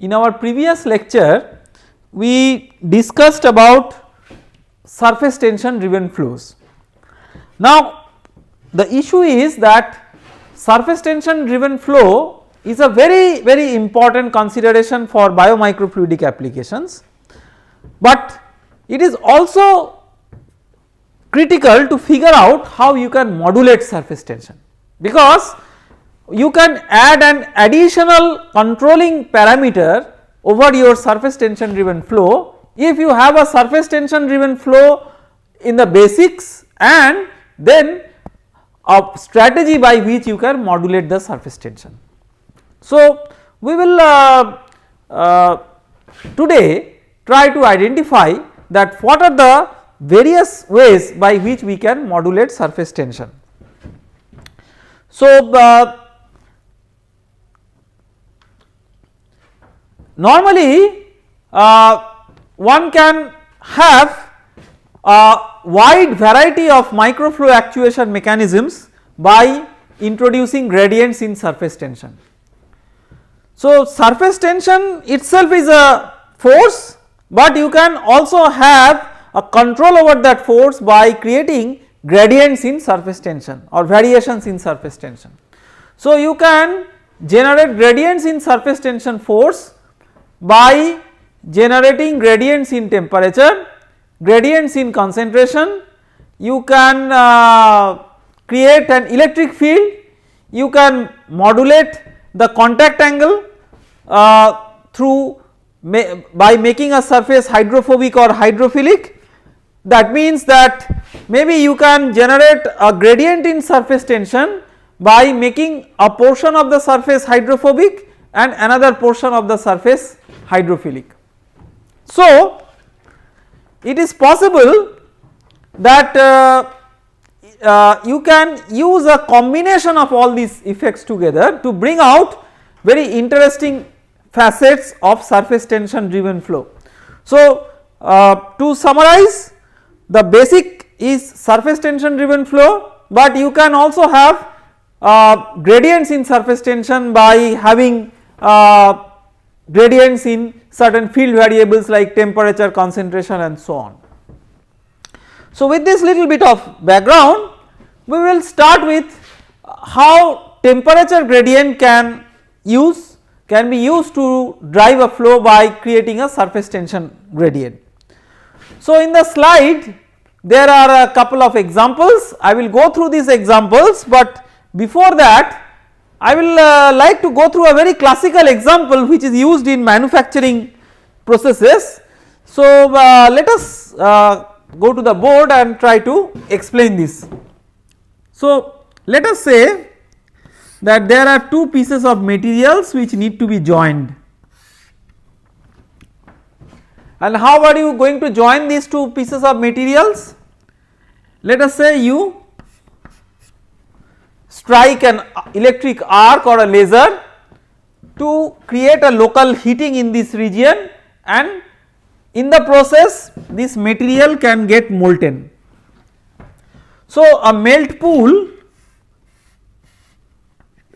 in our previous lecture we discussed about surface tension driven flows. Now the issue is that surface tension driven flow is a very important consideration for biomicrofluidic applications, but it is also critical to figure out how you can modulate surface tension, because you can add an additional controlling parameter over your surface tension driven flow if you have a surface tension driven flow in the basics and then a strategy by which you can modulate the surface tension. So we will today try to identify that what are the various ways by which we can modulate surface tension. So normally one can have a wide variety of microflow actuation mechanisms by introducing gradients in surface tension. So surface tension itself is a force, but you can also have a control over that force by creating gradients in surface tension or variations in surface tension. So you can generate gradients in surface tension force by generating gradients in temperature, gradients in concentration. You can create an electric field, you can modulate the contact angle by making a surface hydrophobic or hydrophilic. That means that maybe you can generate a gradient in surface tension by making a portion of the surface hydrophobic and another portion of the surface hydrophilic. So it is possible that you can use a combination of all these effects together to bring out very interesting facets of surface tension driven flow. So to summarize, the basic is surface tension driven flow, but you can also have gradients in surface tension by having gradients in certain field variables like temperature, concentration and so on. So with this little bit of background, we will start with how temperature gradient can be used to drive a flow by creating a surface tension gradient. So in the slide there are a couple of examples. I will go through these examples, but before that I will like to go through a very classical example which is used in manufacturing processes. So let us go to the board and try to explain this. So let us say that there are two pieces of materials which need to be joined, and how are you going to join these two pieces of materials? Let us say you strike an electric arc or a laser to create a local heating in this region, and in the process this material can get molten. So a melt pool,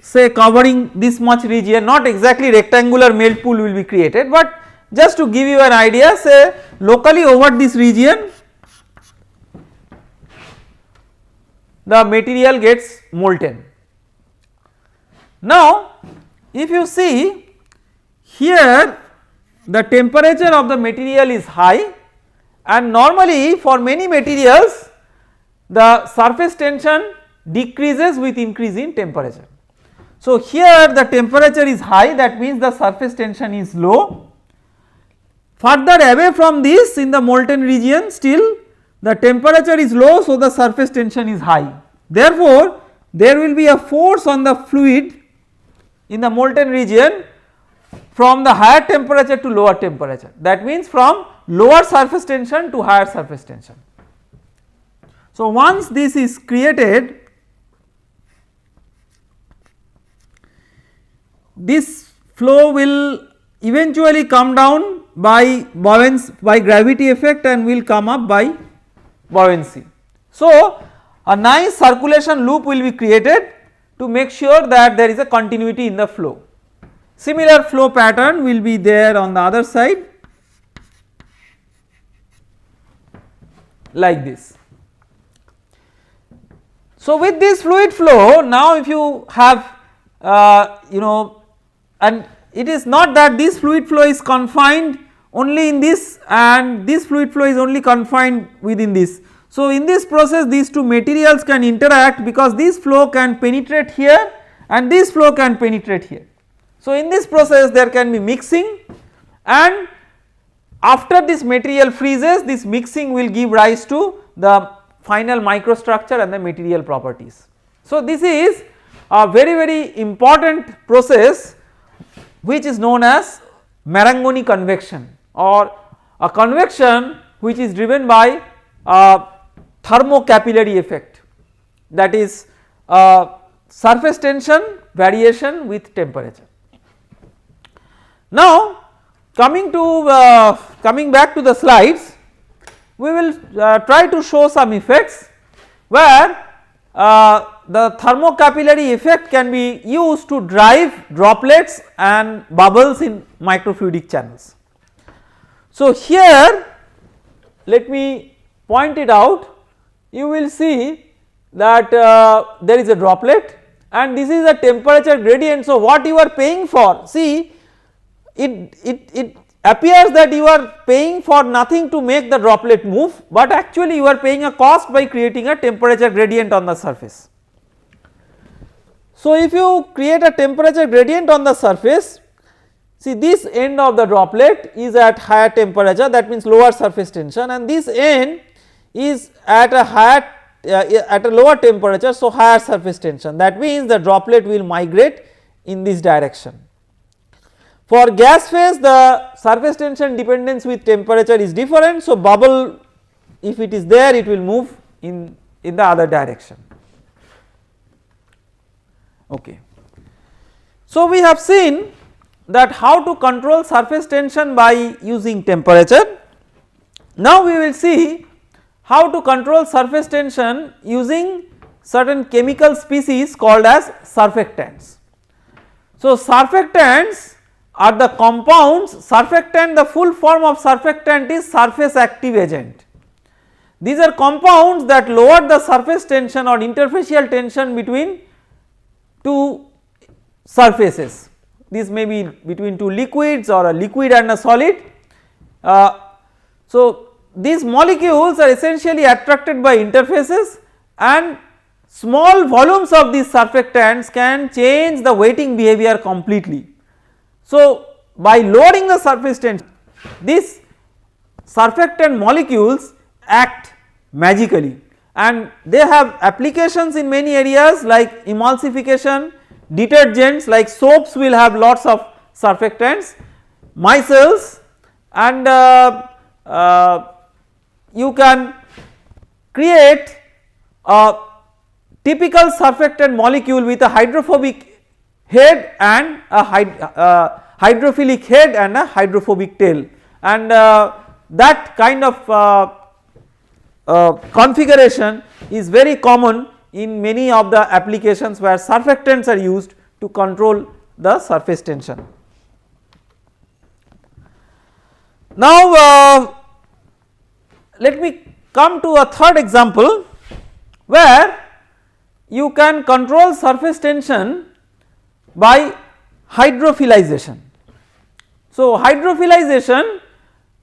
say covering this much region, not exactly rectangular melt pool will be created, but just to give you an idea, say locally over this region the material gets molten. Now if you see here, the temperature of the material is high, and normally for many materials the surface tension decreases with increase in temperature. So here the temperature is high, that means the surface tension is low. Further away from this in the molten region still the temperature is low, so the surface tension is high. Therefore there will be a force on the fluid in the molten region from the higher temperature to lower temperature, that means from lower surface tension to higher surface tension. So once this is created, this flow will eventually come down by gravity effect and will come up by buoyancy. So a nice circulation loop will be created to make sure that there is a continuity in the flow. Similar flow pattern will be there on the other side like this. So, with this fluid flow, now if you have and it is not that this fluid flow is confined only in this and this fluid flow is only confined within this. So, in this process these two materials can interact because this flow can penetrate here and this flow can penetrate here. So, in this process there can be mixing, and after this material freezes, this mixing will give rise to the final microstructure and the material properties. So, this is a very important process which is known as Marangoni convection, or a convection which is driven by a thermocapillary effect, that is surface tension variation with temperature. Now, coming back to the slides, we will try to show some effects where the thermocapillary effect can be used to drive droplets and bubbles in microfluidic channels. So, here let me point it out, you will see that there is a droplet and this is a temperature gradient. So, what you are paying for, see it appears that you are paying for nothing to make the droplet move, but actually you are paying a cost by creating a temperature gradient on the surface. So, if you create a temperature gradient on the surface, see this end of the droplet is at higher temperature, that means lower surface tension, and this end is at a higher at a lower temperature, so higher surface tension, that means the droplet will migrate in this direction. For gas phase the surface tension dependence with temperature is different, so bubble if it is there it will move in the other direction. Okay. So, we have seen that how to control surface tension by using temperature. Now, we will see how to control surface tension using certain chemical species called as surfactants. So, surfactants are the compounds, surfactant, the full form of surfactant is surface active agent. These are compounds that lower the surface tension or interfacial tension between two surfaces. This may be between two liquids or a liquid and a solid. So, these molecules are essentially attracted by interfaces, and small volumes of these surfactants can change the weighting behavior completely. So, by lowering the surface tension, these surfactant molecules act magically, and they have applications in many areas like emulsification, detergents like soaps will have lots of surfactants, micelles, and you can create a typical surfactant molecule with a hydrophobic head and a hydrophilic head and a hydrophobic tail, and that kind of configuration is very common in many of the applications where surfactants are used to control the surface tension. Now, let me come to a third example where you can control surface tension by hydrophilization. So, hydrophilization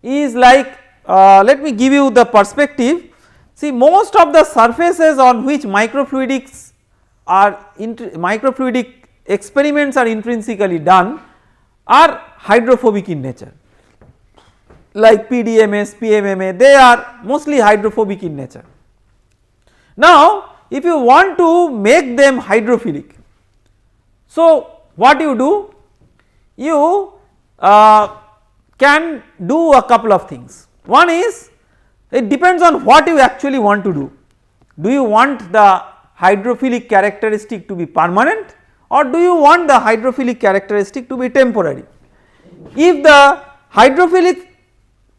is like let me give you the perspective. See, most of the surfaces on which microfluidic experiments are intrinsically done are hydrophobic in nature, like PDMS, PMMA, they are mostly hydrophobic in nature. Now, if you want to make them hydrophilic, so what you do? You can do a couple of things. One is, it depends on what you actually want to do. Do you want the hydrophilic characteristic to be permanent, or do you want the hydrophilic characteristic to be temporary? If the hydrophilic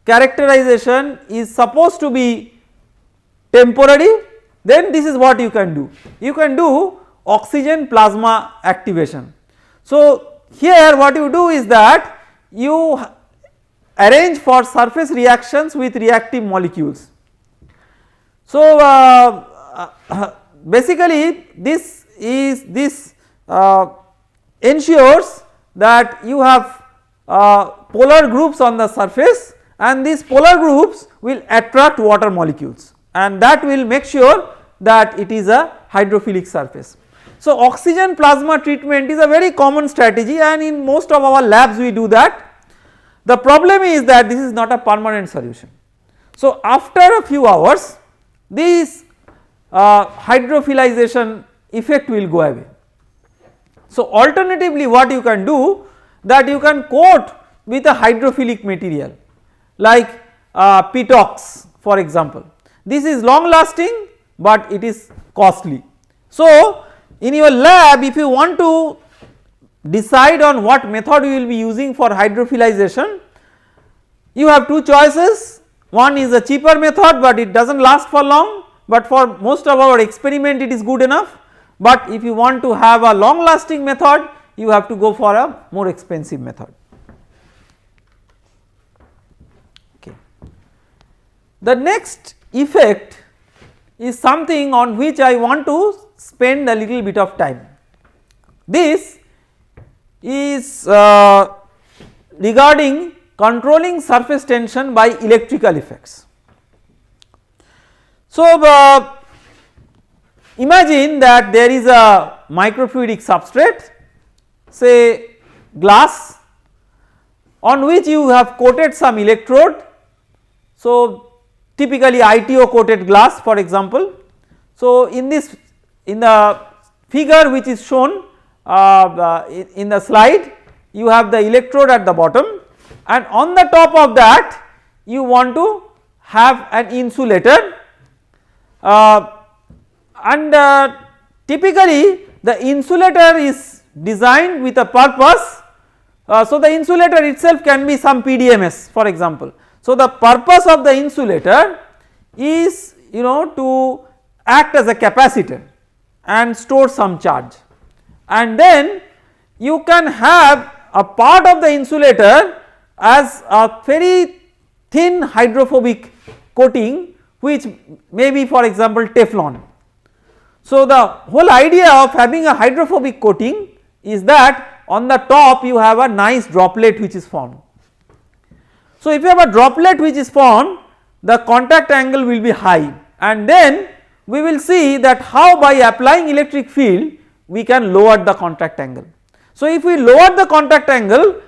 characterization is supposed to be temporary, then this is what you can do. You can do oxygen plasma activation. So, here what you do is that you arrange for surface reactions with reactive molecules. So, basically this ensures that you have polar groups on the surface, and these polar groups will attract water molecules, and that will make sure that it is a hydrophilic surface. So, oxygen plasma treatment is a very common strategy, and in most of our labs we do that. The problem is that this is not a permanent solution. So, after a few hours this hydrophilization effect will go away. So, alternatively what you can do, that you can coat with a hydrophilic material like Pitox for example. This is long lasting, but it is costly. So, in your lab if you want to decide on what method you will be using for hydrophilization, you have two choices. One is a cheaper method, but it does not last for long, but for most of our experiment it is good enough. But if you want to have a long lasting method, you have to go for a more expensive method. Okay. The next effect is something on which I want to spend a little bit of time. This is regarding controlling surface tension by electrical effects. So, imagine that there is a microfluidic substrate, say glass, on which you have coated some electrode. So, typically ITO coated glass for example. So, in the figure which is shown in the slide, you have the electrode at the bottom, and on the top of that you want to have an insulator, and typically the insulator is designed with a purpose. So, the insulator itself can be some PDMS for example. So, the purpose of the insulator is to act as a capacitor and store some charge, and then you can have a part of the insulator as a very thin hydrophobic coating, which may be for example Teflon. So, the whole idea of having a hydrophobic coating is that on the top you have a nice droplet which is formed. So, if you have a droplet which is formed, the contact angle will be high, and then we will see that how by applying electric field we can lower the contact angle. So, if we lower the contact angle,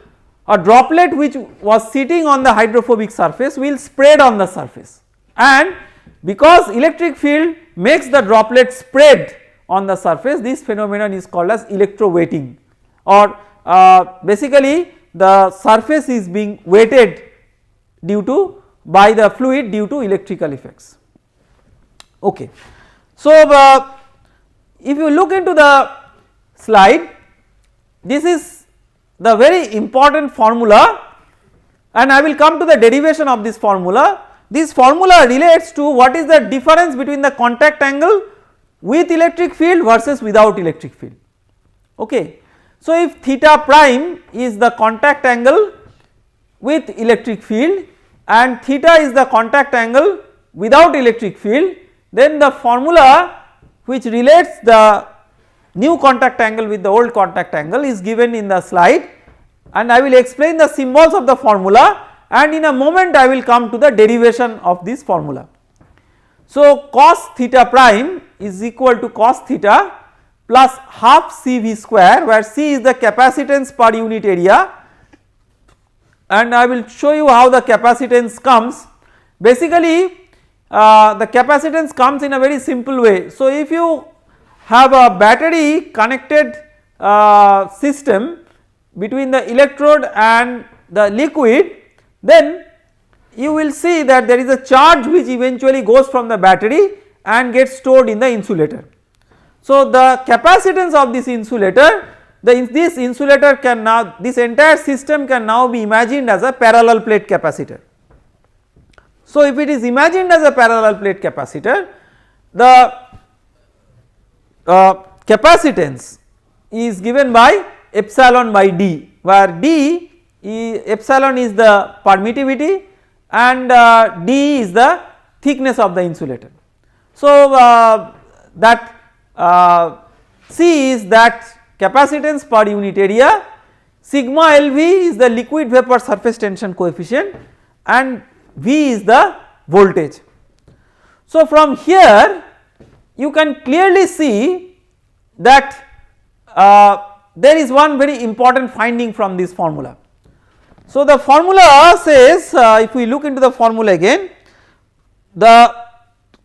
a droplet which was sitting on the hydrophobic surface will spread on the surface, and because electric field makes the droplet spread on the surface, this phenomenon is called as electroweighting, or basically the surface is being weighted by the fluid due to electrical effects. Okay. So, if you look into the slide, this is the very important formula, and I will come to the derivation of this formula. This formula relates to what is the difference between the contact angle with electric field versus without electric field. Okay. So, if theta prime is the contact angle with electric field and theta is the contact angle without electric field, then the formula which relates the new contact angle with the old contact angle is given in the slide, and I will explain the symbols of the formula, and in a moment I will come to the derivation of this formula. So, cos theta prime is equal to cos theta plus half CV square, where C is the capacitance per unit area, and I will show you how the capacitance comes. Basically the capacitance comes in a very simple way. So, if you have a battery connected system between the electrode and the liquid, then you will see that there is a charge which eventually goes from the battery and gets stored in the insulator. So, the capacitance of this insulator, this insulator can now, this entire system can now be imagined as a parallel plate capacitor. So, if it is imagined as a parallel plate capacitor, the capacitance is given by epsilon by d, where d epsilon is the permittivity and d is the thickness of the insulator. So, that C is that capacitance per unit area, sigma LV is the liquid vapor surface tension coefficient and V is the voltage. So, from here you can clearly see that there is one very important finding from this formula. So, the formula says, if we look into the formula again, the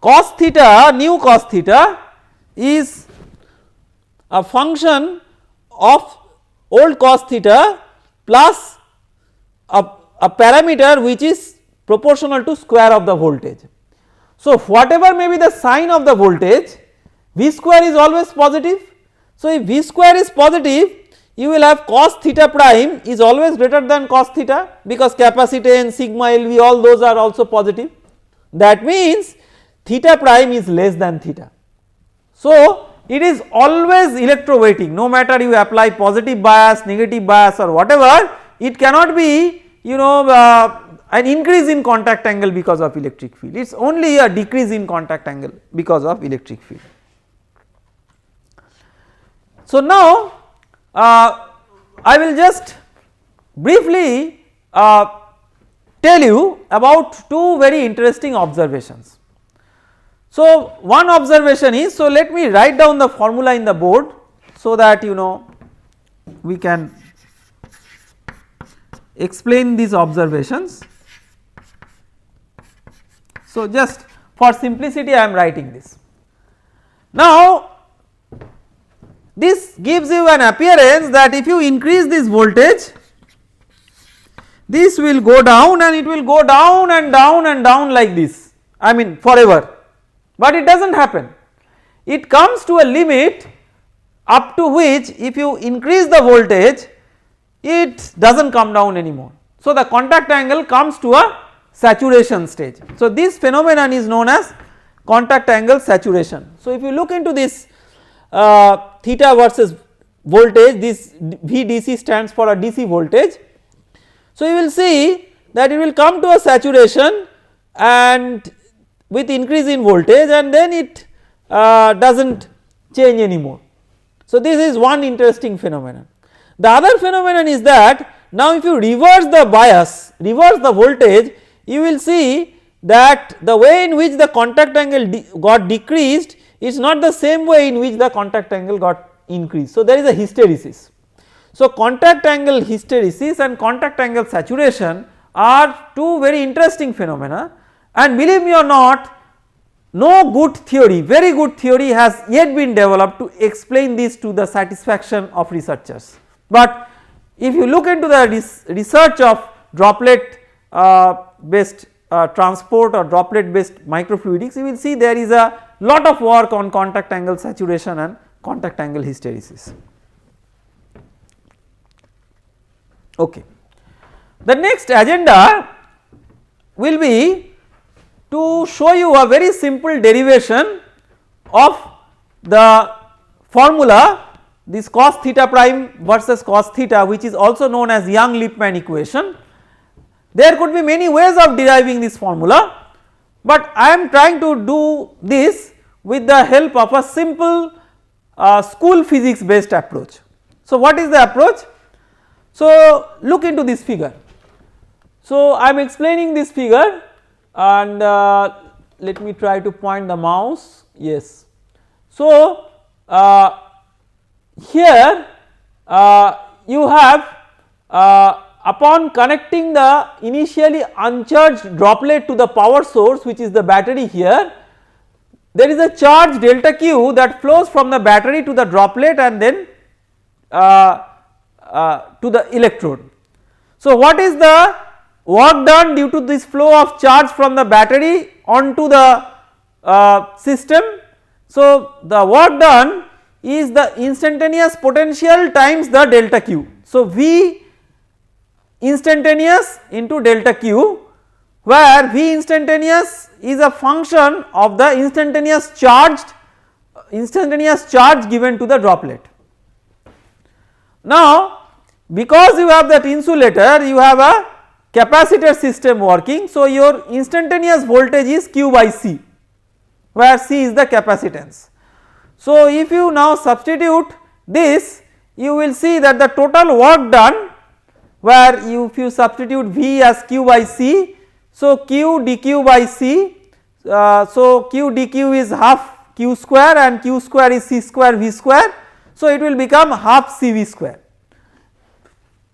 cos theta, nu cos theta is a function of old cos theta plus a parameter which is proportional to square of the voltage. So, whatever may be the sign of the voltage, V square is always positive. So, if V square is positive, you will have cos theta prime is always greater than cos theta, because capacitance, sigma LV, all those are also positive. That means theta prime is less than theta. So, it is always electroweighting, no matter you apply positive bias, negative bias or whatever, it cannot be an increase in contact angle because of electric field, it is only a decrease in contact angle because of electric field. So, now I will just briefly tell you about two very interesting observations. So, one observation is, so let me write down the formula in the board, so that we can explain these observations. So, just for simplicity I am writing this. Now, this gives you an appearance that if you increase this voltage, this will go down and it will go down and down and down like this, I mean forever. But it does not happen, it comes to a limit up to which if you increase the voltage, it does not come down anymore. So, the contact angle comes to a saturation stage. So, this phenomenon is known as contact angle saturation. So, if you look into this theta versus voltage, this VDC stands for a DC voltage. So, you will see that it will come to a saturation and with increase in voltage, and then it does not change anymore. So, this is one interesting phenomenon. The other phenomenon is that now if you reverse the bias, reverse the voltage, you will see that the way in which the contact angle got decreased is not the same way in which the contact angle got increased. So, there is a hysteresis. So, contact angle hysteresis and contact angle saturation are two very interesting phenomena, and believe me or not, no good theory, very good theory has yet been developed to explain this to the satisfaction of researchers. But if you look into the research of droplet based transport or droplet based microfluidics, you will see there is a lot of work on contact angle saturation and contact angle hysteresis. Okay. The next agenda will be to show you a very simple derivation of the formula, this cos theta prime versus cos theta, which is also known as Young-Lippmann equation. There could be many ways of deriving this formula, but I am trying to do this with the help of a simple school physics based approach. So, what is the approach? So, look into this figure. So, I am explaining this figure, and let me try to point the mouse, yes. So, here you have upon connecting the initially uncharged droplet to the power source, which is the battery here, there is a charge delta Q that flows from the battery to the droplet and then to the electrode. So, what is the work done due to this flow of charge from the battery onto the system? So, the work done is the instantaneous potential times the delta Q. So, V instantaneous into delta Q, where V instantaneous is a function of the instantaneous charge given to the droplet. Now because you have that insulator, you have a capacitor system working, so your instantaneous voltage is Q by C, where C is the capacitance. So if you now substitute this, you will see that the total work done, where if you substitute V as Q by C, so Q dQ by C, so Q dQ is half Q square and Q square is C square V square, so it will become half CV square.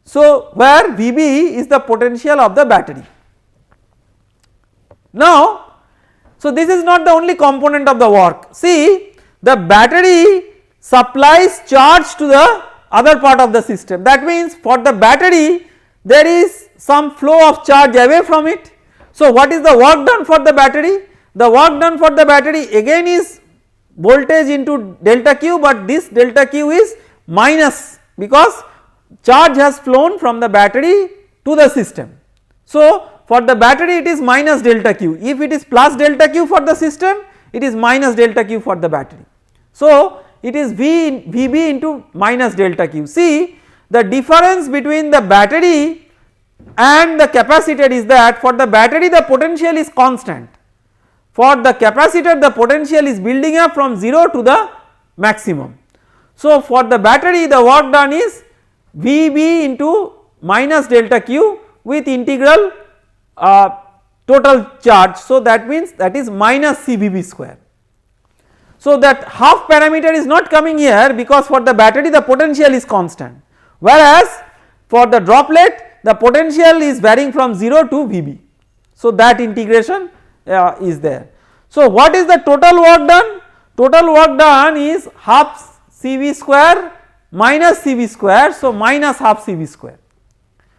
So where VB is the potential of the battery. Now, so this is not the only component of the work. See, the battery supplies charge to the other part of the system. That means for the battery there is some flow of charge away from it. So what is the work done for the battery? The work done for the battery again is voltage into delta Q, but this delta Q is minus because charge has flown from the battery to the system. So for the battery it is minus delta Q, if it is plus delta Q for the system, it is minus delta Q for the battery. So it is VB into minus delta Q. See, the difference between the battery and the capacitor is that for the battery the potential is constant, for the capacitor the potential is building up from 0 to the maximum. So for the battery the work done is VB into minus delta Q with integral total charge, so that means that is minus CVB square. So that half parameter is not coming here because for the battery the potential is constant, whereas for the droplet the potential is varying from 0 to VB. So that integration is there. So what is the total work done? Total work done is half CV square minus CV square, so minus half CV square.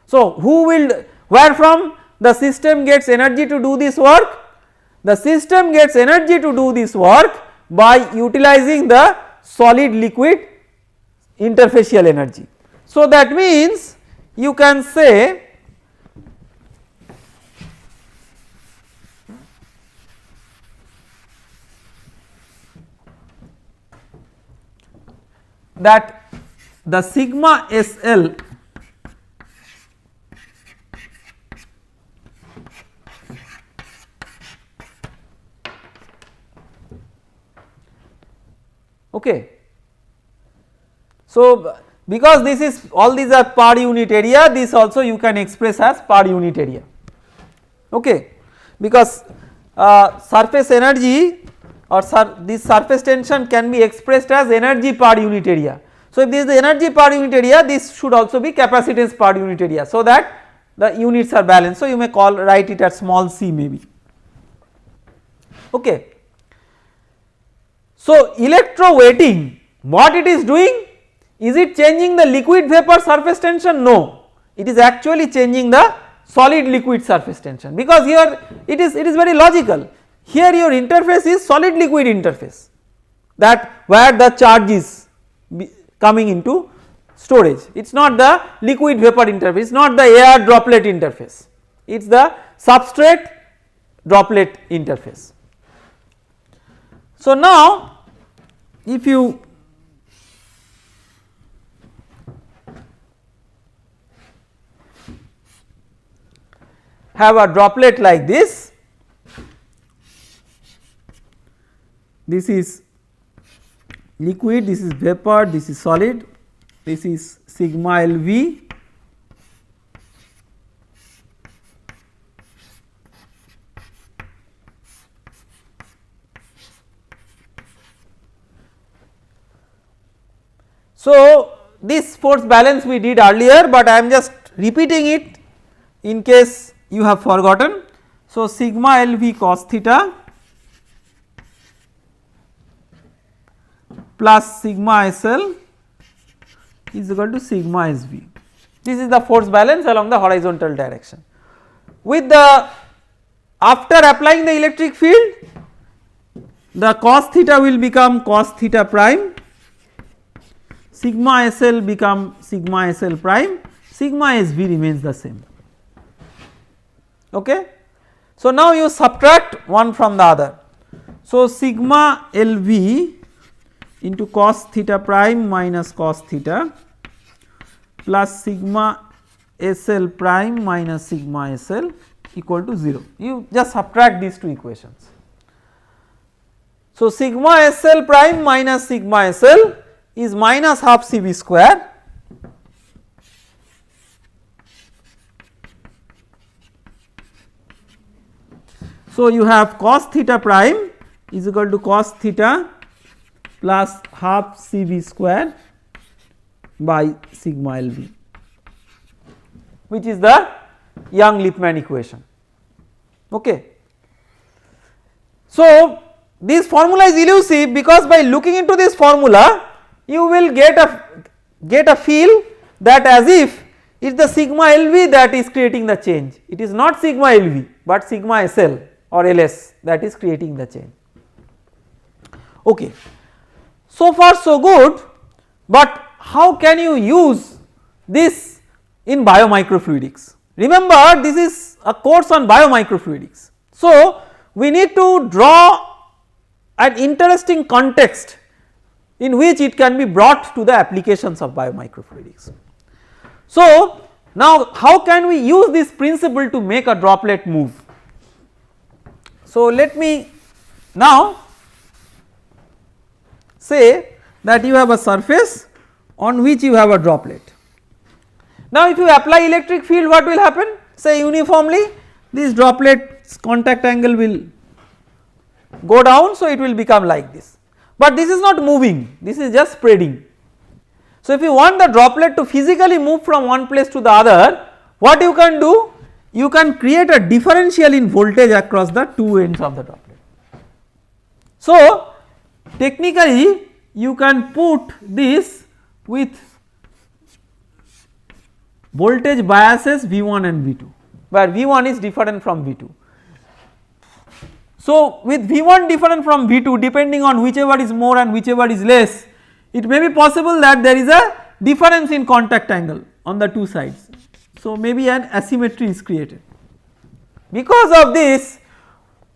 So who will, where from the system gets energy to do this work? The system gets energy to do this work by utilizing the solid liquid interfacial energy. So that means you can say that the sigma SL okay. So because this is, all these are per unit area, this also you can express as per unit area, okay, because surface energy or this surface tension can be expressed as energy per unit area. So if this is the energy per unit area, this should also be capacitance per unit area, so that the units are balanced. So you may write it as small c maybe, okay. So electrowetting, what it is doing? Is it changing the liquid vapor surface tension? No, it is actually changing the solid liquid surface tension, because here it is very logical. Here your interface is solid liquid interface, that where the charge is coming into storage. It is not the liquid vapor interface, it is not the air droplet interface, it is the substrate droplet interface. So now if you have a droplet like this, this is liquid, this is vapor, this is solid, this is sigma LV, so this force balance we did earlier, but I am just repeating it in case you have forgotten. So sigma LV cos theta plus sigma SL is equal to sigma SV. This is the force balance along the horizontal direction. With the, after applying the electric field, the cos theta will become cos theta prime, sigma SL become sigma SL prime, sigma SV remains the same, okay. So now you subtract one from the other, so sigma LV into cos theta prime minus cos theta plus sigma SL prime minus sigma SL equal to 0. You just subtract these two equations. So, sigma SL prime minus sigma SL is minus half CV square So, you have cos theta prime is equal to cos theta plus half CV square by sigma LV, which is the Young-Lippmann equation. Okay. So, this formula is elusive because by looking into this formula you will get a feel that as if it is the sigma LV that is creating the change. It is not sigma LV, but sigma SL or LS that is creating the change. Okay. So far so good, but how can you use this in biomicrofluidics? Remember, this is a course on biomicrofluidics. So, we need to draw an interesting context in which it can be brought to the applications of biomicrofluidics. So, now how can we use this principle to make a droplet move? So, let me now say that you have a surface on which you have a droplet. Now, if you apply electric field, what will happen? Say uniformly this droplet's contact angle will go down, so it will become like this, but this is not moving, this is just spreading. So, if you want the droplet to physically move from one place to the other, what you can do? You can create a differential in voltage across the two ends of the droplet. So, technically you can put this with voltage biases V1 and V2, where V1 is different from V2. So, with V1 different from V2, depending on whichever is more and whichever is less, it may be possible that there is a difference in contact angle on the two sides. So, maybe an asymmetry is created. Because of this,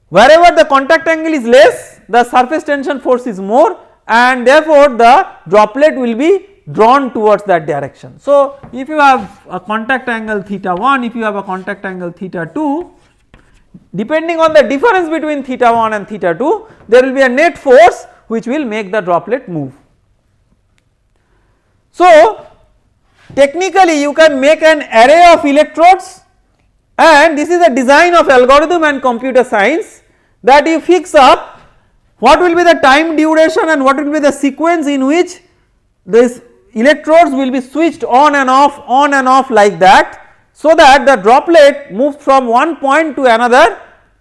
wherever the contact angle is less, the surface tension force is more, and therefore the droplet will be drawn towards that direction. So, if you have a contact angle theta 1, if you have a contact angle theta 2, depending on the difference between theta 1 and theta 2, there will be a net force which will make the droplet move. So, technically you can make an array of electrodes, and this is a design of algorithm and computer science, that you fix up what will be the time duration and what will be the sequence in which this electrodes will be switched on and off like that, so that the droplet moves from one point to another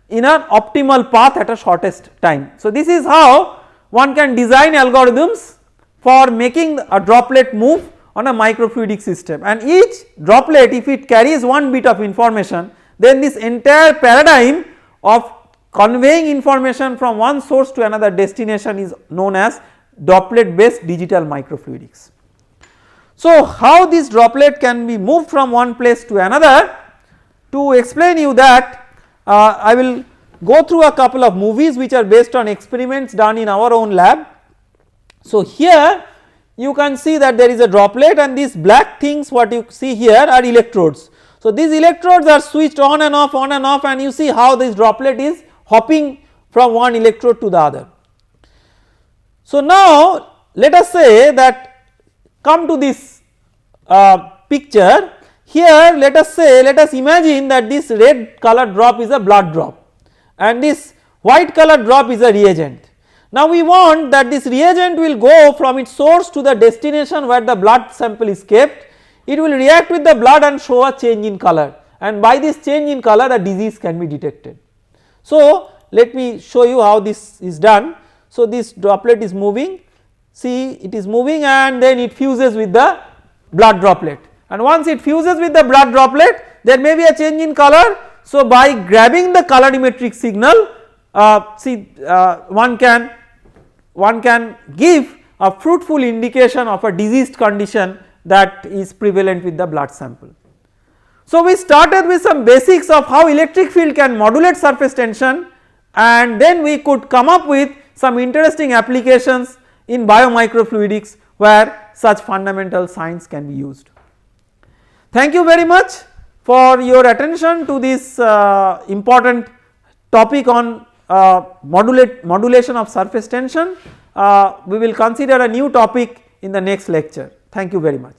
in an optimal path at a shortest time. So, this is how one can design algorithms for making a droplet move on a microfluidic system, and each droplet, if it carries one bit of information, then this entire paradigm of conveying information from one source to another destination is known as droplet based digital microfluidics. So, how this droplet can be moved from one place to another? To explain you that, I will go through a couple of movies which are based on experiments done in our own lab. So, here you can see that there is a droplet, and these black things what you see here are electrodes. So, these electrodes are switched on and off, and you see how this droplet is hopping from one electrode to the other. So, now let us say that, come to this picture here, let us imagine that this red color drop is a blood drop and this white color drop is a reagent. Now, we want that this reagent will go from its source to the destination where the blood sample is kept. It will react with the blood and show a change in color, and by this change in color a disease can be detected. So, let me show you how this is done. So, this droplet is moving, see it is moving, and then it fuses with the blood droplet, and once it fuses with the blood droplet there may be a change in color. So, by grabbing the colorimetric signal, one can give a fruitful indication of a diseased condition that is prevalent with the blood sample. So, we started with some basics of how electric field can modulate surface tension, and then we could come up with some interesting applications in biomicrofluidics where such fundamental science can be used. Thank you very much for your attention to this important topic on modulation of surface tension. We will consider a new topic in the next lecture. Thank you very much.